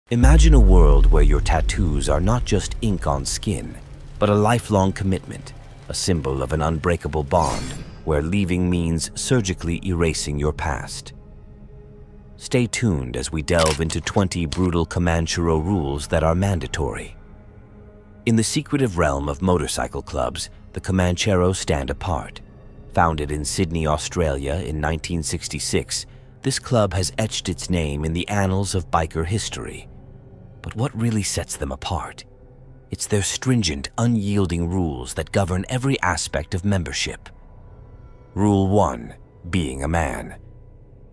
Imagine a world where your tattoos are not just ink on skin, but a lifelong commitment, a symbol of an unbreakable bond, where leaving means surgically erasing your past. Stay tuned as we delve into 20 brutal Command Cheros rules that are mandatory. In the secretive realm of motorcycle clubs, the Command Cheros stand apart. Founded in Sydney, Australia in 1966, this club has etched its name in the annals of biker history. But what really sets them apart? It's their stringent, unyielding rules that govern every aspect of membership. Rule 1. Being a man.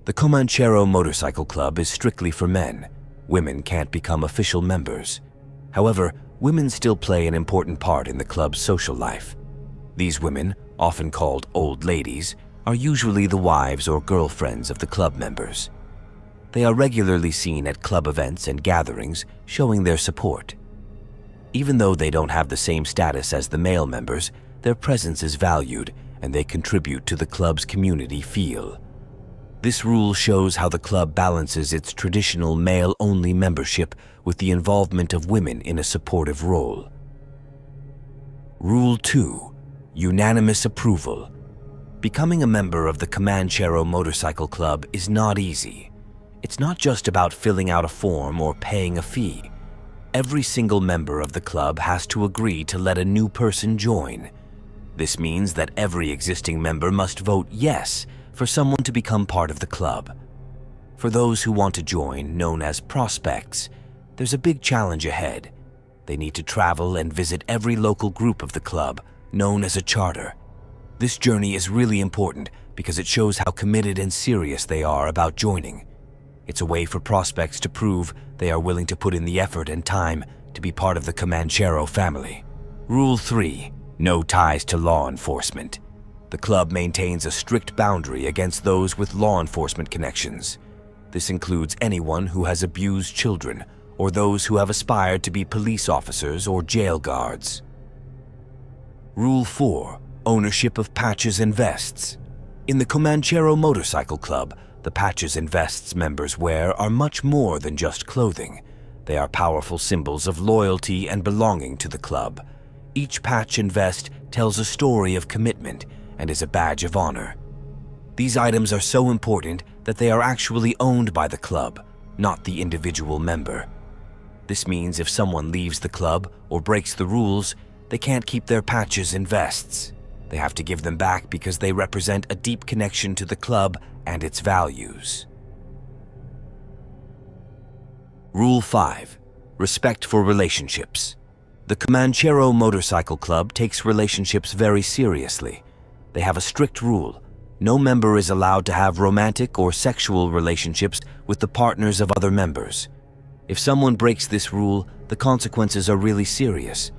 The Command Cheros Motorcycle Club is strictly for men. Women can't become official members. However, women still play an important part in the club's social life. These women, often called old ladies, are usually the wives or girlfriends of the club members. They are regularly seen at club events and gatherings, showing their support. Even though they don't have the same status as the male members, their presence is valued and they contribute to the club's community feel. This rule shows how the club balances its traditional male-only membership with the involvement of women in a supportive role. Rule 2. Unanimous approval. Becoming a member of the Command Cheros Motorcycle Club is not easy. It's not just about filling out a form or paying a fee. Every single member of the club has to agree to let a new person join. This means that every existing member must vote yes for someone to become part of the club. For those who want to join, known as prospects, there's a big challenge ahead. They need to travel and visit every local group of the club, known as a charter. This journey is really important because it shows how committed and serious they are about joining. It's a way for prospects to prove they are willing to put in the effort and time to be part of the Command Cheros family. Rule 3. No ties to law enforcement. The club maintains a strict boundary against those with law enforcement connections. This includes anyone who has abused children or those who have aspired to be police officers or jail guards. Rule 4. Ownership of patches and vests. In the Command Cheros Motorcycle Club, the patches and vests members wear are much more than just clothing. They are powerful symbols of loyalty and belonging to the club. Each patch and vest tells a story of commitment and is a badge of honor. These items are so important that they are actually owned by the club, not the individual member. This means if someone leaves the club or breaks the rules, they can't keep their patches and vests. They have to give them back because they represent a deep connection to the club and its values. Rule 5. Respect for relationships. The Command Cheros Motorcycle Club takes relationships very seriously. They have a strict rule. No member is allowed to have romantic or sexual relationships with the partners of other members. If someone breaks this rule, the consequences are really serious.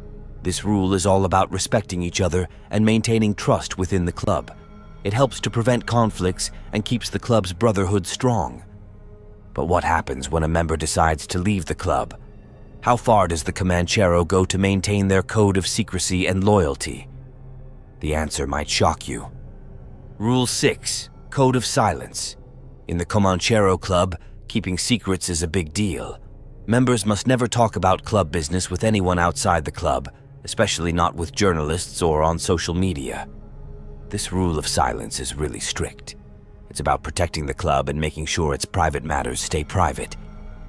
This rule is all about respecting each other and maintaining trust within the club. It helps to prevent conflicts and keeps the club's brotherhood strong. But what happens when a member decides to leave the club? How far does the Command Cheros go to maintain their code of secrecy and loyalty? The answer might shock you. Rule 6. Code of silence. In the Command Cheros Club, keeping secrets is a big deal. Members must never talk about club business with anyone outside the club, especially not with journalists or on social media. This rule of silence is really strict. It's about protecting the club and making sure its private matters stay private.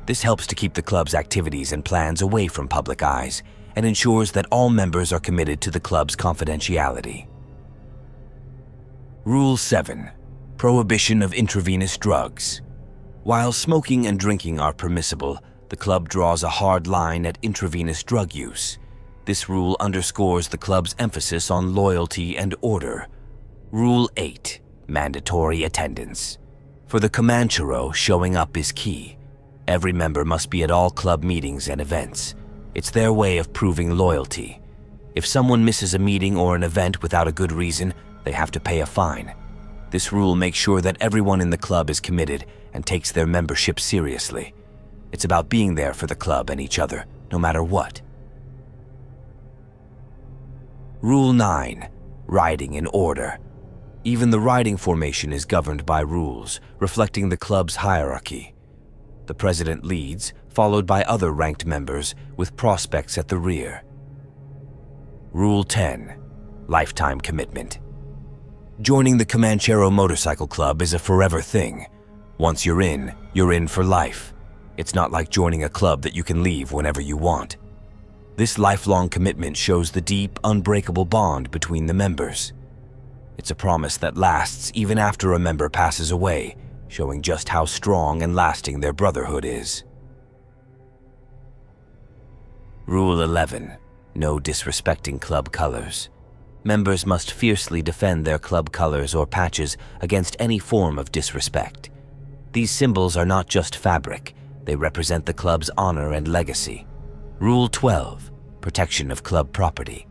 This helps to keep the club's activities and plans away from public eyes and ensures that all members are committed to the club's confidentiality. Rule 7. Prohibition of intravenous drugs. While smoking and drinking are permissible, the club draws a hard line at intravenous drug use. This rule underscores the club's emphasis on loyalty and order. Rule 8. Mandatory attendance. For the Command Cheros, showing up is key. Every member must be at all club meetings and events. It's their way of proving loyalty. If someone misses a meeting or an event without a good reason, they have to pay a fine. This rule makes sure that everyone in the club is committed and takes their membership seriously. It's about being there for the club and each other, no matter what. Rule 9. Riding in order. Even the riding formation is governed by rules, reflecting the club's hierarchy. The president leads, followed by other ranked members with prospects at the rear. Rule 10. Lifetime commitment. Joining the Command Cheros Motorcycle Club is a forever thing. Once you're in for life. It's not like joining a club that you can leave whenever you want. This lifelong commitment shows the deep, unbreakable bond between the members. It's a promise that lasts even after a member passes away, showing just how strong and lasting their brotherhood is. Rule 11. No disrespecting club colors. Members must fiercely defend their club colors or patches against any form of disrespect. These symbols are not just fabric, they represent the club's honor and legacy. Rule 12. Protection of club property.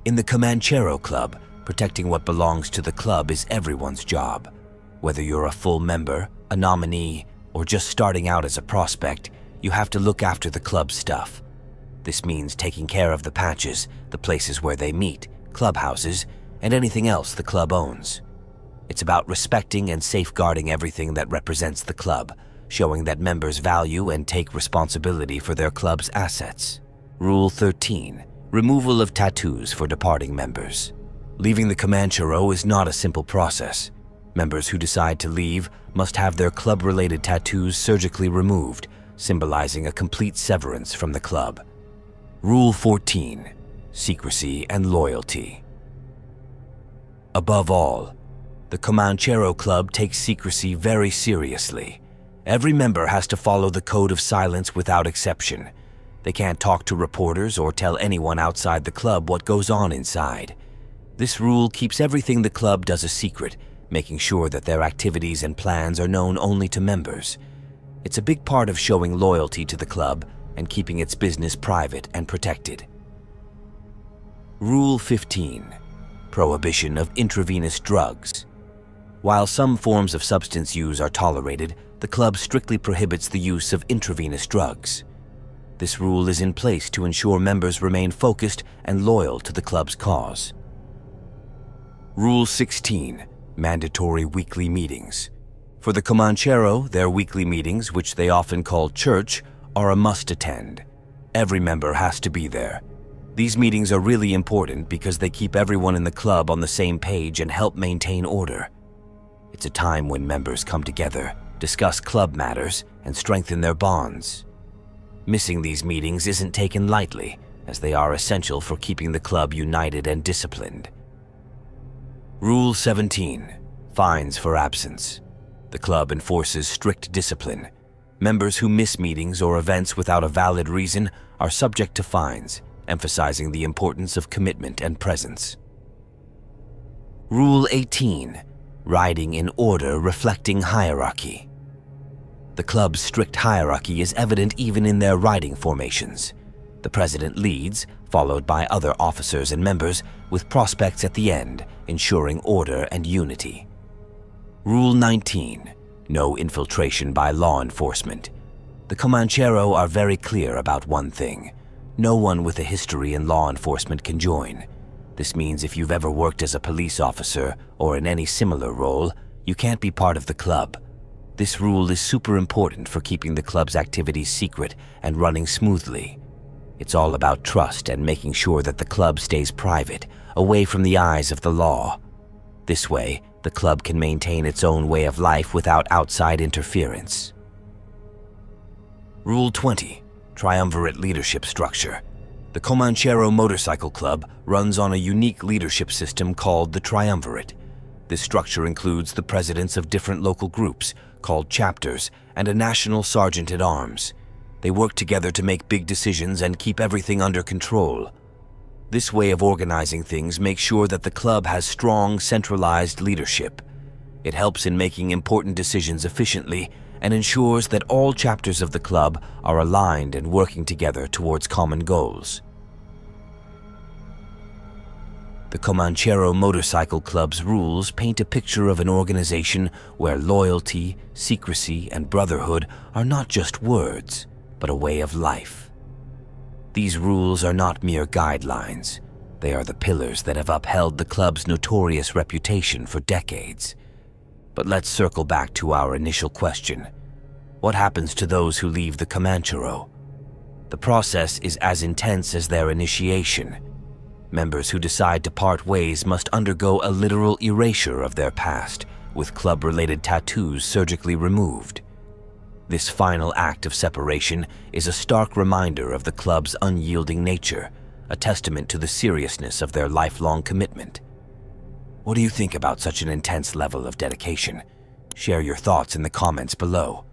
In the Command Cheros Club, protecting what belongs to the club is everyone's job. Whether you're a full member, a nominee, or just starting out as a prospect, you have to look after the club stuff. This means taking care of the patches, the places where they meet, clubhouses, and anything else the club owns. It's about respecting and safeguarding everything that represents the club, showing that members value and take responsibility for their club's assets. Rule 13. Removal of tattoos for departing members. Leaving the Command Cheros is not a simple process. Members who decide to leave must have their club-related tattoos surgically removed, symbolizing a complete severance from the club. Rule 14. Secrecy and loyalty. Above all, the Command Cheros Club takes secrecy very seriously. Every member has to follow the code of silence without exception. They can't talk to reporters or tell anyone outside the club what goes on inside. This rule keeps everything the club does a secret, making sure that their activities and plans are known only to members. It's a big part of showing loyalty to the club and keeping its business private and protected. Rule 15. Prohibition of intravenous drugs. While some forms of substance use are tolerated, the club strictly prohibits the use of intravenous drugs. This rule is in place to ensure members remain focused and loyal to the club's cause. Rule 16. Mandatory weekly meetings. For the Command Cheros, their weekly meetings, which they often call church, are a must attend. Every member has to be there. These meetings are really important because they keep everyone in the club on the same page and help maintain order. It's a time when members come together, discuss club matters, and strengthen their bonds. Missing these meetings isn't taken lightly, as they are essential for keeping the club united and disciplined. Rule 17. Fines for absence. The club enforces strict discipline. Members who miss meetings or events without a valid reason are subject to fines, emphasizing the importance of commitment and presence. Rule 18. Riding in order reflecting hierarchy. The club's strict hierarchy is evident even in their riding formations. The president leads, followed by other officers and members, with prospects at the end, ensuring order and unity. Rule 19. No infiltration by law enforcement. The Command Cheros are very clear about one thing. No one with a history in law enforcement can join. This means if you've ever worked as a police officer or in any similar role, you can't be part of the club. This rule is super important for keeping the club's activities secret and running smoothly. It's all about trust and making sure that the club stays private, away from the eyes of the law. This way, the club can maintain its own way of life without outside interference. Rule 20. Triumvirate leadership structure. The Command Cheros Motorcycle Club runs on a unique leadership system called the Triumvirate. This structure includes the presidents of different local groups, called chapters, and a national sergeant-at-arms. They work together to make big decisions and keep everything under control. This way of organizing things makes sure that the club has strong, centralized leadership. It helps in making important decisions efficiently and ensures that all chapters of the club are aligned and working together towards common goals. The Command Cheros Motorcycle Club's rules paint a picture of an organization where loyalty, secrecy, and brotherhood are not just words, but a way of life. These rules are not mere guidelines. They are the pillars that have upheld the club's notorious reputation for decades. But let's circle back to our initial question. What happens to those who leave the Command Chero? The process is as intense as their initiation. Members who decide to part ways must undergo a literal erasure of their past, with club-related tattoos surgically removed. This final act of separation is a stark reminder of the club's unyielding nature, a testament to the seriousness of their lifelong commitment. What do you think about such an intense level of dedication? Share your thoughts in the comments below.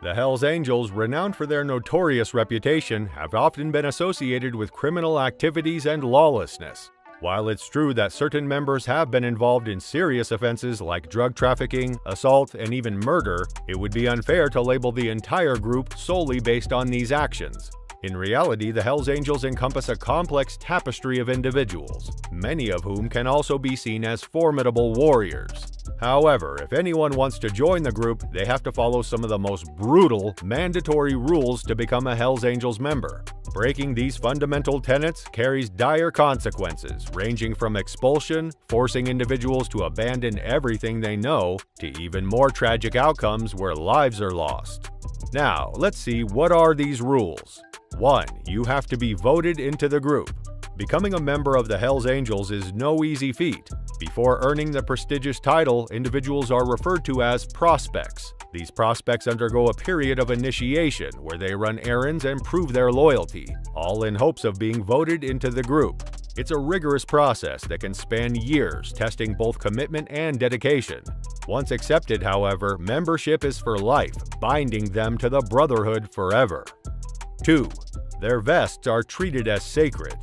The Hells Angels, renowned for their notorious reputation, have often been associated with criminal activities and lawlessness. While it's true that certain members have been involved in serious offenses like drug trafficking, assault, and even murder, it would be unfair to label the entire group solely based on these actions. In reality, the Hells Angels encompass a complex tapestry of individuals, many of whom can also be seen as formidable warriors. However, if anyone wants to join the group, they have to follow some of the most brutal, mandatory rules to become a Hells Angels member. Breaking these fundamental tenets carries dire consequences, ranging from expulsion, forcing individuals to abandon everything they know, to even more tragic outcomes where lives are lost. Now, let's see, what are these rules? 1. You have to be voted into the group. Becoming a member of the Hells Angels is no easy feat. Before earning the prestigious title, individuals are referred to as prospects. These prospects undergo a period of initiation where they run errands and prove their loyalty, all in hopes of being voted into the group. It's a rigorous process that can span years, testing both commitment and dedication. Once accepted, however, membership is for life, binding them to the Brotherhood forever. 2. Their vests are treated as sacred.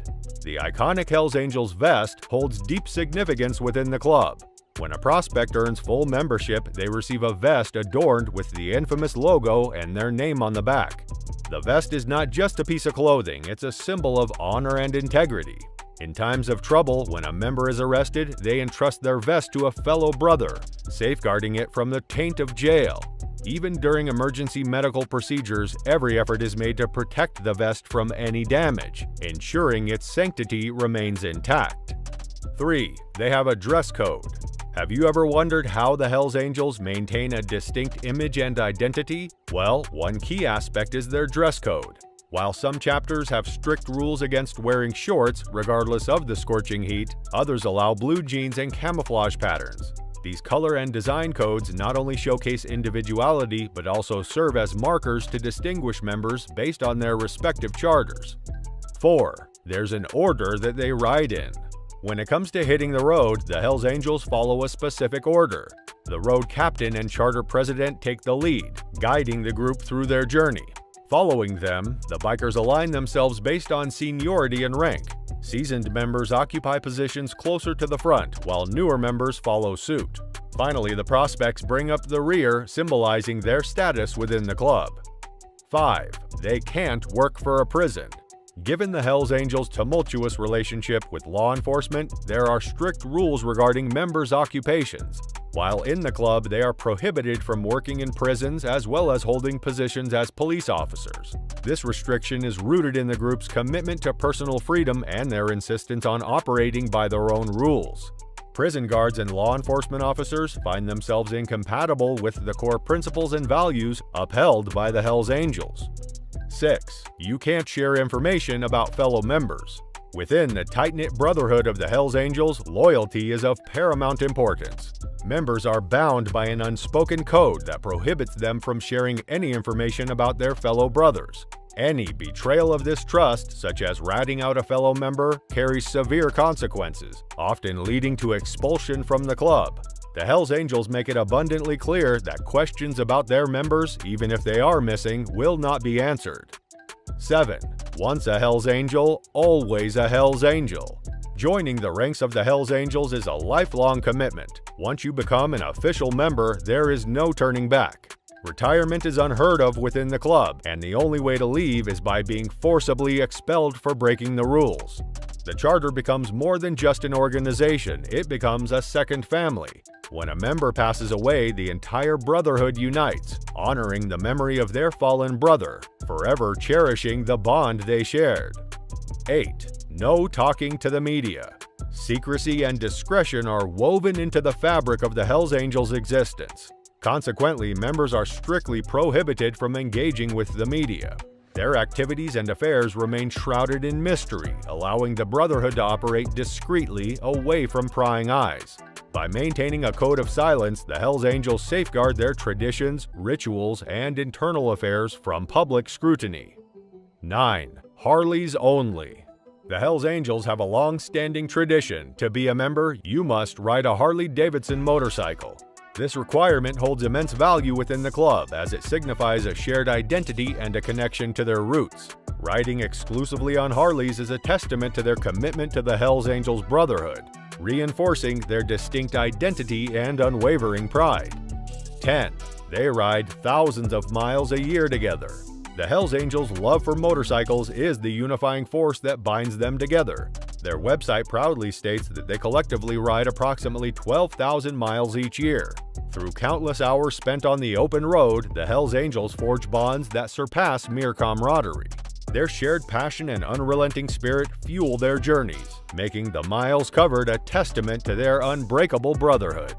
The iconic Hells Angels vest holds deep significance within the club. When a prospect earns full membership, they receive a vest adorned with the infamous logo and their name on the back. The vest is not just a piece of clothing, it's a symbol of honor and integrity. In times of trouble, when a member is arrested, they entrust their vest to a fellow brother, safeguarding it from the taint of jail. Even during emergency medical procedures, every effort is made to protect the vest from any damage, ensuring its sanctity remains intact. 3. They have a dress code. Have you ever wondered how the Hells Angels maintain a distinct image and identity? Well, one key aspect is their dress code. While some chapters have strict rules against wearing shorts, regardless of the scorching heat, others allow blue jeans and camouflage patterns. These color and design codes not only showcase individuality, but also serve as markers to distinguish members based on their respective charters. 4. There's an order that they ride in. When it comes to hitting the road, the Hells Angels follow a specific order. The road captain and charter president take the lead, guiding the group through their journey. Following them, the bikers align themselves based on seniority and rank. Seasoned members occupy positions closer to the front, while newer members follow suit. Finally, the prospects bring up the rear, symbolizing their status within the club. 5. They can't work for a prison. Given the Hells Angels' tumultuous relationship with law enforcement, there are strict rules regarding members' occupations. While in the club, they are prohibited from working in prisons as well as holding positions as police officers. This restriction is rooted in the group's commitment to personal freedom and their insistence on operating by their own rules. Prison guards and law enforcement officers find themselves incompatible with the core principles and values upheld by the Hells Angels. 6. You can't share information about fellow members. Within the tight-knit brotherhood of the Hells Angels, loyalty is of paramount importance. Members are bound by an unspoken code that prohibits them from sharing any information about their fellow brothers. Any betrayal of this trust, such as ratting out a fellow member, carries severe consequences, often leading to expulsion from the club. The Hells Angels make it abundantly clear that questions about their members, even if they are missing, will not be answered. 7. Once a Hells Angel, always a Hells Angel. Joining the ranks of the Hells Angels is a lifelong commitment. Once you become an official member, there is no turning back. Retirement is unheard of within the club, and the only way to leave is by being forcibly expelled for breaking the rules. The charter becomes more than just an organization, it becomes a second family. When a member passes away, the entire brotherhood unites, honoring the memory of their fallen brother, forever cherishing the bond they shared. 8. No talking to the media. Secrecy and discretion are woven into the fabric of the Hells Angels' existence. Consequently, members are strictly prohibited from engaging with the media. Their activities and affairs remain shrouded in mystery, allowing the Brotherhood to operate discreetly away from prying eyes. By maintaining a code of silence, the Hells Angels safeguard their traditions, rituals, and internal affairs from public scrutiny. 9. Harleys only. The Hells Angels have a long-standing tradition. To be a member, you must ride a Harley-Davidson motorcycle. This requirement holds immense value within the club as it signifies a shared identity and a connection to their roots. Riding exclusively on Harleys is a testament to their commitment to the Hells Angels Brotherhood, reinforcing their distinct identity and unwavering pride. 10. They ride thousands of miles a year together. The Hells Angels' love for motorcycles is the unifying force that binds them together. Their website proudly states that they collectively ride approximately 12,000 miles each year. Through countless hours spent on the open road, the Hells Angels forge bonds that surpass mere camaraderie. Their shared passion and unrelenting spirit fuel their journeys, making the miles covered a testament to their unbreakable brotherhood.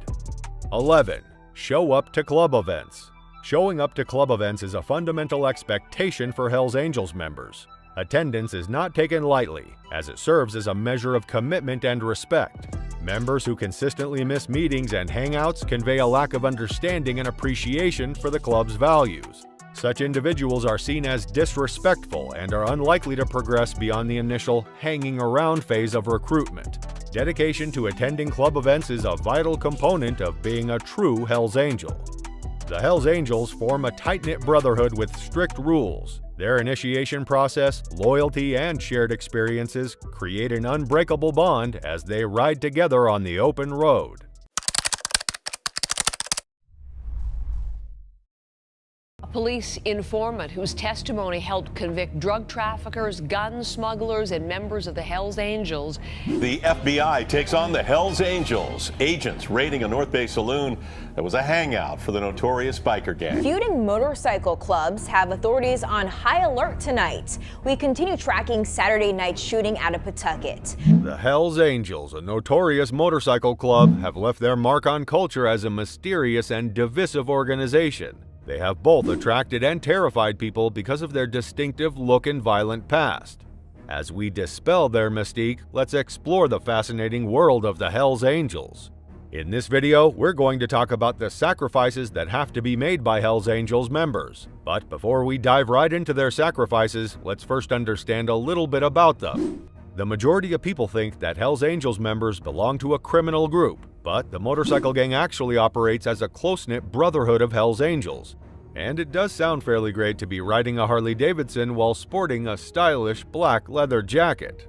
11. Show up to club events. Showing up to club events is a fundamental expectation for Hells Angels members. Attendance is not taken lightly, as it serves as a measure of commitment and respect. Members who consistently miss meetings and hangouts convey a lack of understanding and appreciation for the club's values. Such individuals are seen as disrespectful and are unlikely to progress beyond the initial hanging around phase of recruitment. Dedication to attending club events is a vital component of being a true Hells Angel. The Hells Angels form a tight-knit brotherhood with strict rules. Their initiation process, loyalty, and shared experiences create an unbreakable bond as they ride together on the open road. A police informant whose testimony helped convict drug traffickers, gun smugglers, and members of the Hells Angels. The FBI takes on the Hells Angels. Agents raiding a North Bay saloon that was a hangout for the notorious biker gang. Feuding motorcycle clubs have authorities on high alert tonight. We continue tracking Saturday night shooting out of Pawtucket. The Hells Angels, a notorious motorcycle club, have left their mark on culture as a mysterious and divisive organization. They have both attracted and terrified people because of their distinctive look and violent past. As we dispel their mystique, let's explore the fascinating world of the Hells Angels. In this video, we're going to talk about the sacrifices that have to be made by Hells Angels members. But before we dive right into their sacrifices, let's first understand a little bit about them. The majority of people think that Hells Angels members belong to a criminal group, but the motorcycle gang actually operates as a close-knit brotherhood of Hells Angels. And it does sound fairly great to be riding a Harley-Davidson while sporting a stylish black leather jacket.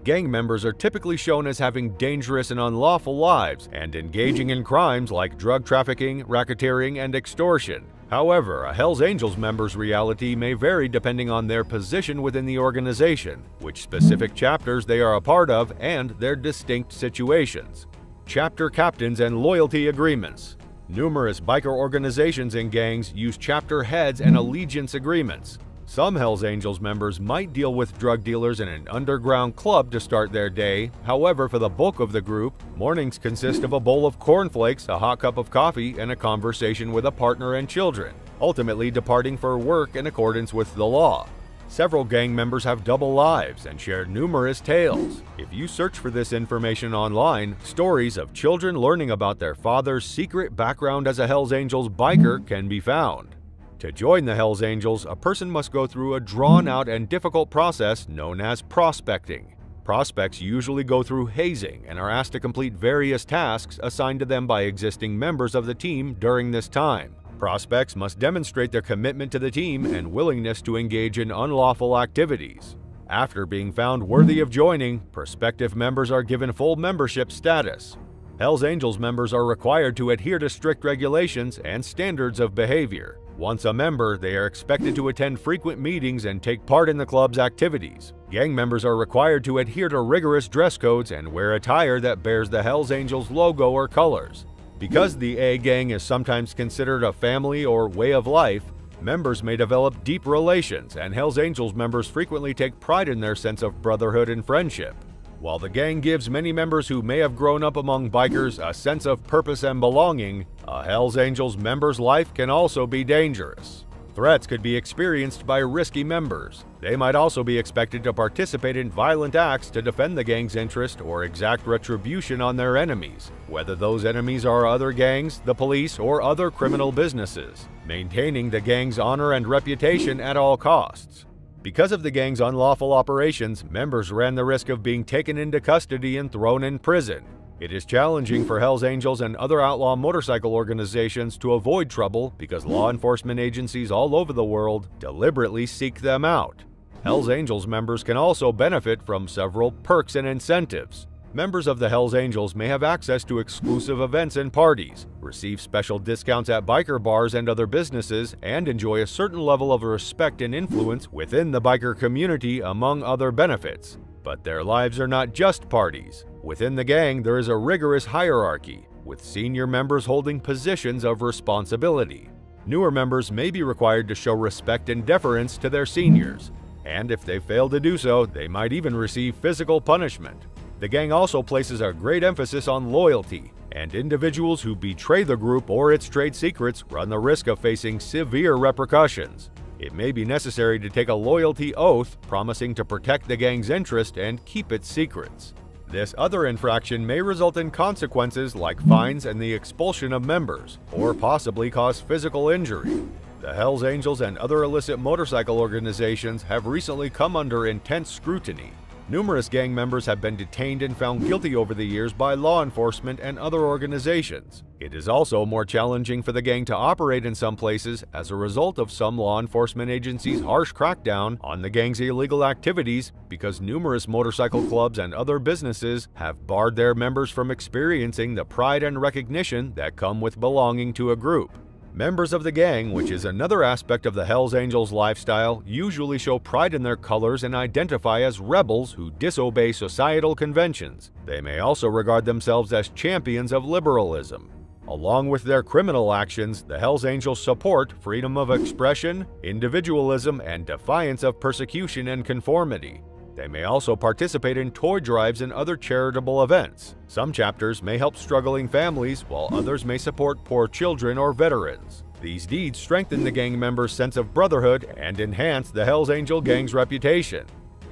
Gang members are typically shown as having dangerous and unlawful lives and engaging in crimes like drug trafficking, racketeering, and extortion. However, a Hells Angels member's reality may vary depending on their position within the organization, which specific chapters they are a part of, and their distinct situations. Chapter captains and loyalty agreements. Numerous biker organizations and gangs use chapter heads and allegiance agreements. Some Hells Angels members might deal with drug dealers in an underground club to start their day. However, for the bulk of the group, mornings consist of a bowl of cornflakes, a hot cup of coffee, and a conversation with a partner and children, ultimately departing for work in accordance with the law. Several gang members have double lives and share numerous tales. If you search for this information online, stories of children learning about their father's secret background as a Hells Angels biker can be found. To join the Hells Angels, a person must go through a drawn-out and difficult process known as prospecting. Prospects usually go through hazing and are asked to complete various tasks assigned to them by existing members of the team during this time. Prospects must demonstrate their commitment to the team and willingness to engage in unlawful activities. After being found worthy of joining, prospective members are given full membership status. Hells Angels members are required to adhere to strict regulations and standards of behavior. Once a member, they are expected to attend frequent meetings and take part in the club's activities. Gang members are required to adhere to rigorous dress codes and wear attire that bears the Hells Angels logo or colors. Because the A-Gang is sometimes considered a family or way of life, Members may develop deep relations, and Hells Angels members frequently take pride in their sense of brotherhood and friendship. While the gang gives many members who may have grown up among bikers a sense of purpose and belonging, a Hells Angels member's life can also be dangerous. Threats could be experienced by risky members. They might also be expected to participate in violent acts to defend the gang's interest or exact retribution on their enemies, whether those enemies are other gangs, the police, or other criminal businesses, maintaining the gang's honor and reputation at all costs. Because of the gang's unlawful operations, members ran the risk of being taken into custody and thrown in prison. It is challenging for Hells Angels and other outlaw motorcycle organizations to avoid trouble because law enforcement agencies all over the world deliberately seek them out. Hells Angels members can also benefit from several perks and incentives. Members of the Hells Angels may have access to exclusive events and parties, receive special discounts at biker bars and other businesses, and enjoy a certain level of respect and influence within the biker community, among other benefits. But their lives are not just parties. Within the gang, there is a rigorous hierarchy, with senior members holding positions of responsibility. Newer members may be required to show respect and deference to their seniors, and if they fail to do so, they might even receive physical punishment. The gang also places a great emphasis on loyalty, and individuals who betray the group or its trade secrets run the risk of facing severe repercussions. It may be necessary to take a loyalty oath, promising to protect the gang's interest and keep its secrets. This other infraction may result in consequences like fines and the expulsion of members, or possibly cause physical injury. The Hells Angels and other illicit motorcycle organizations have recently come under intense scrutiny. Numerous gang members have been detained and found guilty over the years by law enforcement and other organizations. It is also more challenging for the gang to operate in some places as a result of some law enforcement agencies' harsh crackdown on the gang's illegal activities because numerous motorcycle clubs and other businesses have barred their members from experiencing the pride and recognition that come with belonging to a group. Members of the gang, which is another aspect of the Hells Angels lifestyle, usually show pride in their colors and identify as rebels who disobey societal conventions. They may also regard themselves as champions of liberalism. Along with their criminal actions, the Hells Angels support freedom of expression, individualism, and defiance of persecution and conformity. They may also participate in toy drives and other charitable events. Some chapters may help struggling families, while others may support poor children or veterans. These deeds strengthen the gang members' sense of brotherhood and enhance the Hells Angel gang's reputation.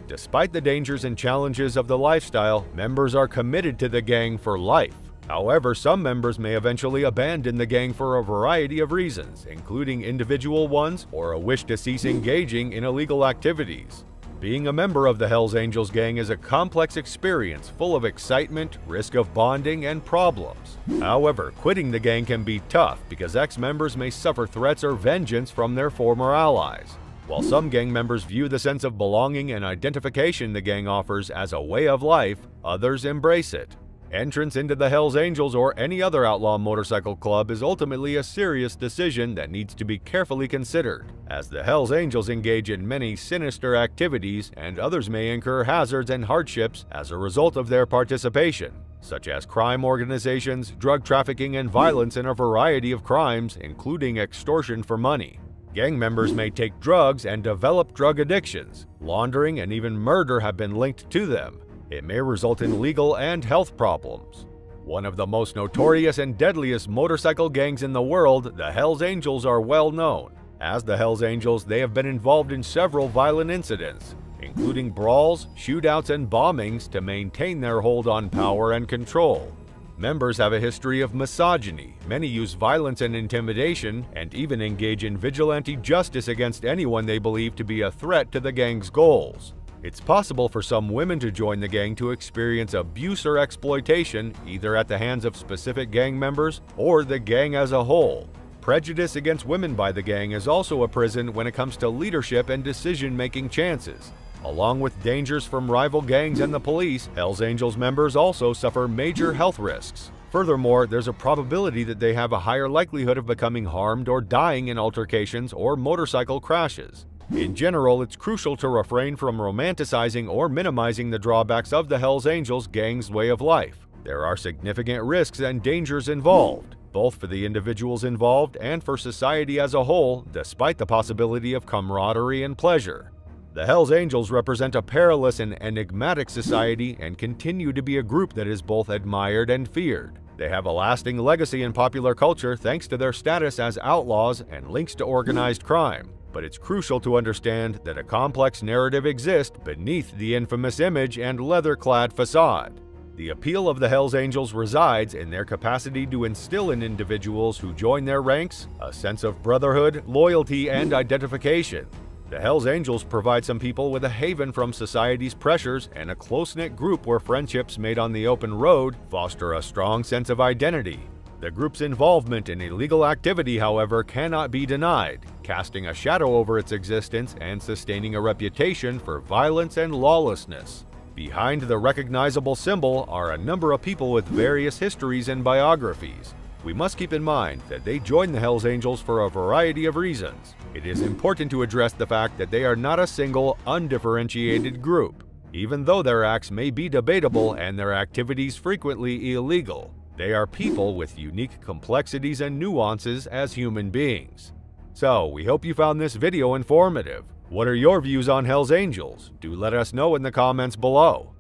Despite the dangers and challenges of the lifestyle, members are committed to the gang for life. However, some members may eventually abandon the gang for a variety of reasons, including individual ones or a wish to cease engaging in illegal activities. Being a member of the Hells Angels gang is a complex experience full of excitement, risk of bonding, and problems. However, quitting the gang can be tough because ex-members may suffer threats or vengeance from their former allies. While some gang members view the sense of belonging and identification the gang offers as a way of life, others embrace it. Entrance into the Hells Angels or any other outlaw motorcycle club is ultimately a serious decision that needs to be carefully considered, as the Hells Angels engage in many sinister activities and others may incur hazards and hardships as a result of their participation, such as crime organizations, drug trafficking, and violence in a variety of crimes, including extortion for money. Gang members may take drugs and develop drug addictions. Laundering and even murder have been linked to them. It may result in legal and health problems. One of the most notorious and deadliest motorcycle gangs in the world, the Hells Angels are well known. As the Hells Angels, they have been involved in several violent incidents, including brawls, shootouts, and bombings to maintain their hold on power and control. Members have a history of misogyny, many use violence and intimidation, and even engage in vigilante justice against anyone they believe to be a threat to the gang's goals. It's possible for some women to join the gang to experience abuse or exploitation, either at the hands of specific gang members or the gang as a whole. Prejudice against women by the gang is also a prison when it comes to leadership and decision-making chances. Along with dangers from rival gangs and the police, Hells Angels members also suffer major health risks. Furthermore, there's a probability that they have a higher likelihood of becoming harmed or dying in altercations or motorcycle crashes. In general, it's crucial to refrain from romanticizing or minimizing the drawbacks of the Hells Angels gang's way of life. There are significant risks and dangers involved. both for the individuals involved and for society as a whole, despite the possibility of camaraderie and pleasure. The Hells Angels represent a perilous and enigmatic society and continue to be a group that is both admired and feared. They have a lasting legacy in popular culture thanks to their status as outlaws and links to organized crime. But it's crucial to understand that a complex narrative exists beneath the infamous image and leather-clad facade. The appeal of the Hells Angels resides in their capacity to instill in individuals who join their ranks a sense of brotherhood, loyalty, and identification. The Hells Angels provide some people with a haven from society's pressures and a close-knit group where friendships made on the open road foster a strong sense of identity. The group's involvement in illegal activity, however, cannot be denied, casting a shadow over its existence and sustaining a reputation for violence and lawlessness. Behind the recognizable symbol are a number of people with various histories and biographies. We must keep in mind that they joined the Hells Angels for a variety of reasons. It is important to address the fact that they are not a single, undifferentiated group. Even though their acts may be debatable and their activities frequently illegal, they are people with unique complexities and nuances as human beings. So, we hope you found this video informative. What are your views on Hells Angels? Do let us know in the comments below.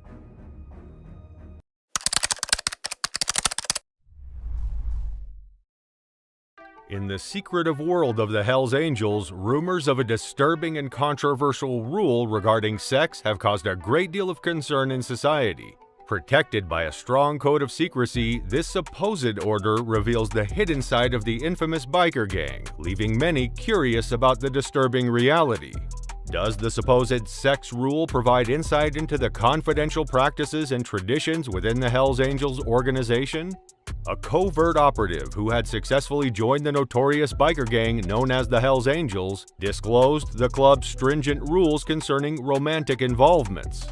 In the secretive world of the Hells Angels, rumors of a disturbing and controversial rule regarding sex have caused a great deal of concern in society. Protected by a strong code of secrecy, this supposed order reveals the hidden side of the infamous biker gang, leaving many curious about the disturbing reality. Does the supposed sex rule provide insight into the confidential practices and traditions within the Hells Angels organization? A covert operative who had successfully joined the notorious biker gang known as the Hells Angels disclosed the club's stringent rules concerning romantic involvements.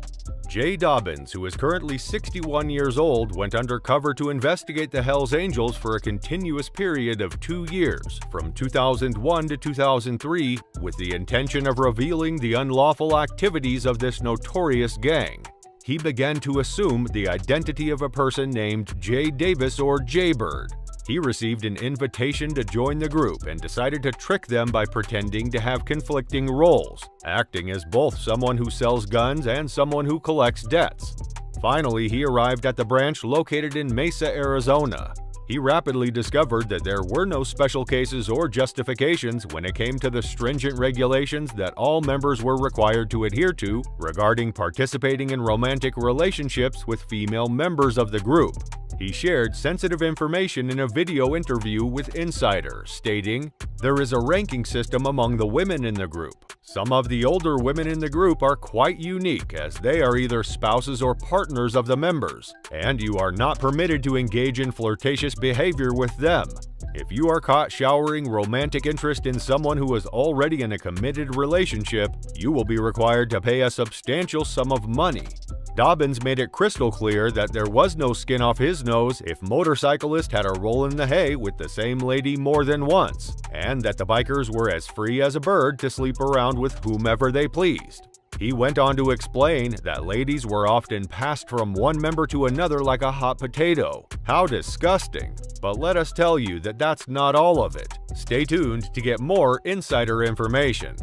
Jay Dobbins, who is currently 61 years old, went undercover to investigate the Hells Angels for a continuous period of 2 years, from 2001 to 2003, with the intention of revealing the unlawful activities of this notorious gang. He began to assume the identity of a person named Jay Davis or Jaybird. He received an invitation to join the group and decided to trick them by pretending to have conflicting roles, acting as both someone who sells guns and someone who collects debts. Finally, he arrived at the branch located in Mesa, Arizona. He rapidly discovered that there were no special cases or justifications when it came to the stringent regulations that all members were required to adhere to regarding participating in romantic relationships with female members of the group. He shared sensitive information in a video interview with Insider, stating, "There is a ranking system among the women in the group. Some of the older women in the group are quite unique as they are either spouses or partners of the members, and you are not permitted to engage in flirtatious behavior with them. If you are caught showering romantic interest in someone who is already in a committed relationship, you will be required to pay a substantial sum of money." Dobbins made it crystal clear that there was no skin off his nose if motorcyclists had a roll in the hay with the same lady more than once, and that the bikers were as free as a bird to sleep around with whomever they pleased. He went on to explain that ladies were often passed from one member to another like a hot potato. How disgusting! But let us tell you that that's not all of it. Stay tuned to get more insider information.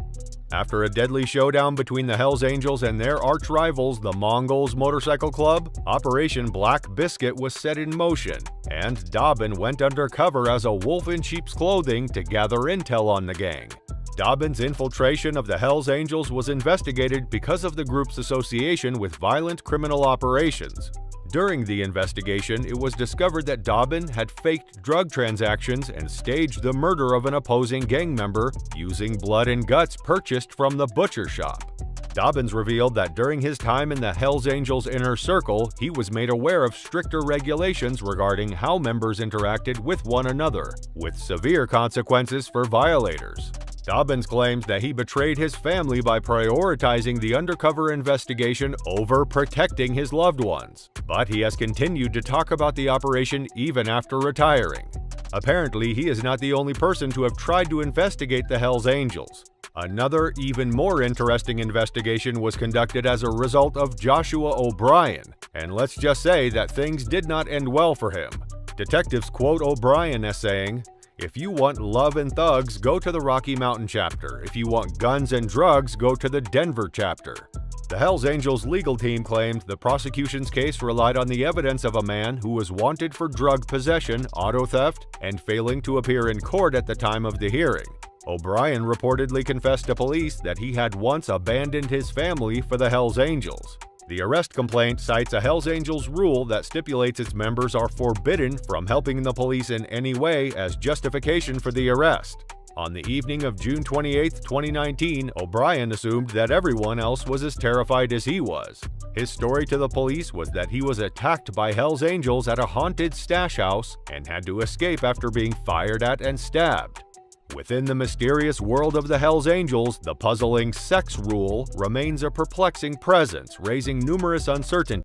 After a deadly showdown between the Hells Angels and their arch-rivals, the Mongols Motorcycle Club, Operation Black Biscuit was set in motion, and Dobbin went undercover as a wolf in sheep's clothing to gather intel on the gang. Dobbin's infiltration of the Hells Angels was investigated because of the group's association with violent criminal operations. During the investigation, it was discovered that Dobbin had faked drug transactions and staged the murder of an opposing gang member using blood and guts purchased from the butcher shop. Dobbins revealed that during his time in the Hells Angels inner circle, he was made aware of stricter regulations regarding how members interacted with one another, with severe consequences for violators. Dobbins claims that he betrayed his family by prioritizing the undercover investigation over protecting his loved ones, but he has continued to talk about the operation even after retiring. Apparently, he is not the only person to have tried to investigate the Hells Angels. Another, even more interesting investigation was conducted as a result of Joshua O'Brien, and let's just say that things did not end well for him. Detectives quote O'Brien as saying, "If you want love and thugs, go to the Rocky Mountain chapter. If you want guns and drugs, go to the Denver chapter." The Hells Angels legal team claimed the prosecution's case relied on the evidence of a man who was wanted for drug possession, auto theft, and failing to appear in court at the time of the hearing. O'Brien reportedly confessed to police that he had once abandoned his family for the Hells Angels. The arrest complaint cites a Hells Angels rule that stipulates its members are forbidden from helping the police in any way as justification for the arrest. On the evening of June 28, 2019, O'Brien assumed that everyone else was as terrified as he was. His story to the police was that he was attacked by Hells Angels at a haunted stash house and had to escape after being fired at and stabbed. Within the mysterious world of the Hells Angels, the puzzling sex rule remains a perplexing presence, raising numerous uncertainties.